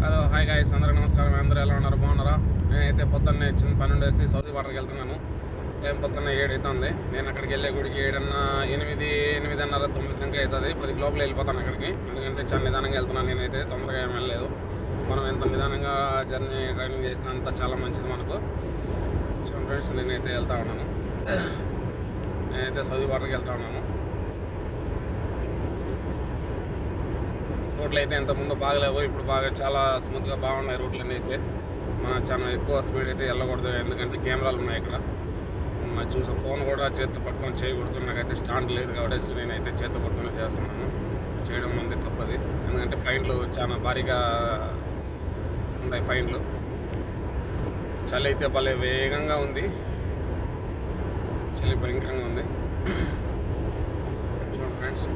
Hello hi guys, అందరికీ నమస్కారం. అందరూ ఎలా ఉన్నారు? బాగున్నారా? నేనైతే పొద్దున్నే చిన్న పని ఉండేసి సౌదీ బార్డర్కి వెళ్తున్నాను. టైం పొద్దున్న 7 అవుతుంది. నేను అక్కడికి వెళ్ళే గుడికి 8:30 9 దాకా అవుతుంది. 10 లోపల వెళ్ళిపోతాను అక్కడికి. ఎందుకంటే చాలా నిదానంగా వెళ్తున్నాను. నేనైతే తొందరగా ఏం వెళ్ళలేదు. మనం ఎంత నిదానంగా జర్నీ డ్రైవింగ్ చేసినా అంతా చాలా మంచిది మనకు. సో ఫ్రెండ్స్, నేనైతే వెళ్తా ఉన్నాను. నేనైతే సౌదీ బార్డర్కి వెళ్తా ఉన్నాను. రోడ్లు అయితే ఇంతకుముందు బాగలేవు, ఇప్పుడు బాగా చాలా స్మూత్గా బాగున్నాయి రోడ్లన్నీ. అయితే మనం చాలా ఎక్కువ స్పీడ్ అయితే వెళ్ళకూడదు, ఎందుకంటే కెమెరాలు ఉన్నాయి ఇక్కడ. చూసి ఫోన్ కూడా చేత్తో పట్టుకొని చేయకూడదు. నాకైతే స్టాండ్ లేదు కాబట్టి నేనైతే చేత్తో పట్టుకొని చేస్తున్నాను. చేయడం మంది తప్పది, ఎందుకంటే ఫైన్లు చాలా భారీగా ఉంటాయి. ఫైన్లు చలి అయితే భలే వేగంగా ఉంది, చలి భయంకరంగా ఉంది. చూడండి ఫ్రెండ్స్,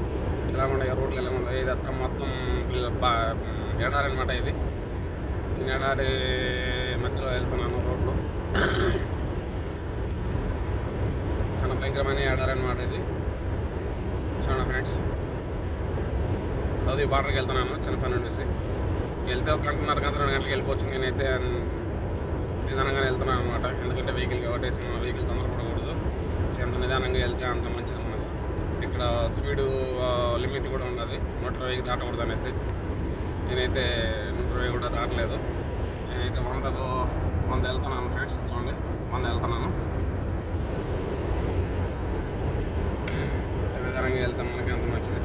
ఎలా ఉన్నాయి రోడ్లు, ఎలా ఉన్నాయి. ఇది అంతా మొత్తం ఎడారి అనమాట. ఇది ఎడారి మధ్యలో వెళ్తున్నాను. రోడ్లు చాలా భయంకరమైన ఎడారి అనమాట ఇది. చూడండి ఫ్రెండ్స్, సౌదీ బార్డర్కి వెళ్తున్నాను చిన్న పని ఉండేసి. వెళ్తే 1 గంట 2 గంటలకు వెళ్ళిపోవచ్చు. నేనైతే నిదానంగానే వెళ్తున్నాను అనమాట, ఎందుకంటే వెహికల్ కాబట్టి మన వెహికల్ తొందరపడకూడదు. ఎంత నిదానంగా వెళ్తే అంత మంచిది మనకు. ఇక్కడ స్పీడు లిమిట్ కూడా ఉన్నది, 120కి దాటకూడదు అనేసి. నేనైతే 120 కూడా దాటలేదు. నేనైతే 100 వెళ్తున్నాను ఫ్రెండ్స్. చూడండి, 100 వెళ్తున్నాను. నిదానంగా వెళ్తాం, మనకి అంత మంచిది.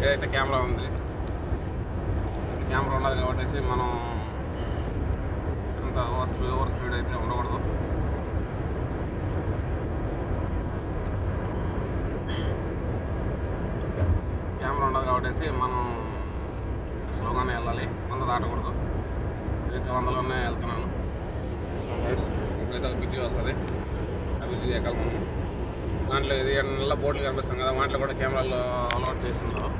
ఏదైతే కెమెరా ఉంది, కెమెరా ఉన్నది కాబట్టి మనం అంత ఓవర్ స్పీడ్ అయితే ఉండకూడదు. కెమెరా ఉండదు కాబట్టి మనం స్లోగానే వెళ్ళాలి, 100 దాటకూడదు. అయితే 100లోనే వెళ్తున్నాను. రైట్స్, ఇప్పుడైతే ఒక బ్రిడ్జి వస్తుంది, ఆ బ్రిడ్జి ఎక్కాలి మనం. దాంట్లో ఇది నల్ల బోర్డులు కనిపిస్తాం కదా, వాటిలో కూడా కెమెరాలు అలవాటు చేస్తున్నారు.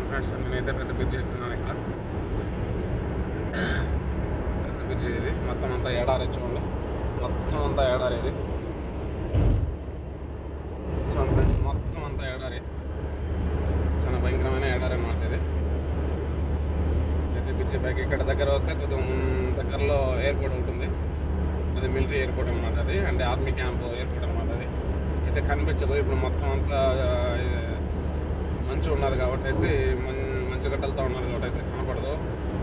ఫ్రెండ్స్, నేనైతే పెద్ద బ్రిడ్జి ఎక్కుతున్నాను. ఇక్కడ పెద్ద బ్రిడ్జి ఇది, మొత్తం అంతా ఎడారి. చూడండి, మొత్తం అంతా ఎడారి ఇది. చూడండి ఫ్రెండ్స్, మొత్తం అంతా ఎడారి, చాలా భయంకరమైన ఎడారి అన్నమాట ఇది. అయితే బ్రిడ్జి పైకి ఇక్కడ దగ్గర వస్తే కొంచెం దగ్గరలో ఎయిర్పోర్ట్ ఉంటుంది. అది మిలిటరీ ఎయిర్పోర్ట్ అనమాట. అది అంటే ఆర్మీ క్యాంప్ ఎయిర్పోర్ట్ అనమాట. అది అయితే కనిపించదు. ఇప్పుడు మొత్తం అంతా మంచు ఉన్నది కాబట్టి, మంచు గడ్డలతో ఉన్నది కాబట్టి కనపడదు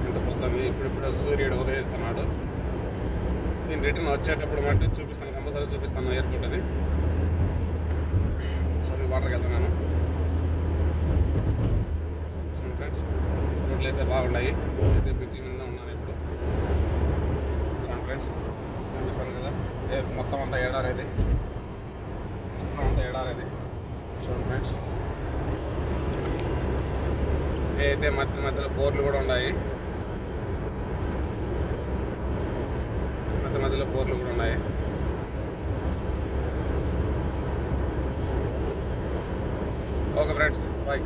ఇంత పొద్దున్న. ఇప్పుడు సూర్యుడు ఉదయిస్తున్నాడు. నేను రిటర్న్ వచ్చేటప్పుడు మట్టి చూపిస్తాను, కంపల్సరీ చూపిస్తాను ఎయిర్పోర్ట్ అది. సౌదీ బార్డర్కి వెళ్తున్నాను. ఫ్రెండ్స్, రోడ్లు అయితే బాగున్నాయి. అయితే బ్రిడ్జి మీద ఉన్నాను ఇప్పుడు. చూడండి ఫ్రెండ్స్, చూపిస్తాను కదా, మొత్తం అంతా ఎడారేది, మొత్తం అంతా ఎడారేది. చూడండి ఫ్రెండ్స్, అయితే మధ్యలో బోర్లు కూడా ఉన్నాయి. మధ్యలో బోర్లు కూడా ఉన్నాయి. Okay friends, bye.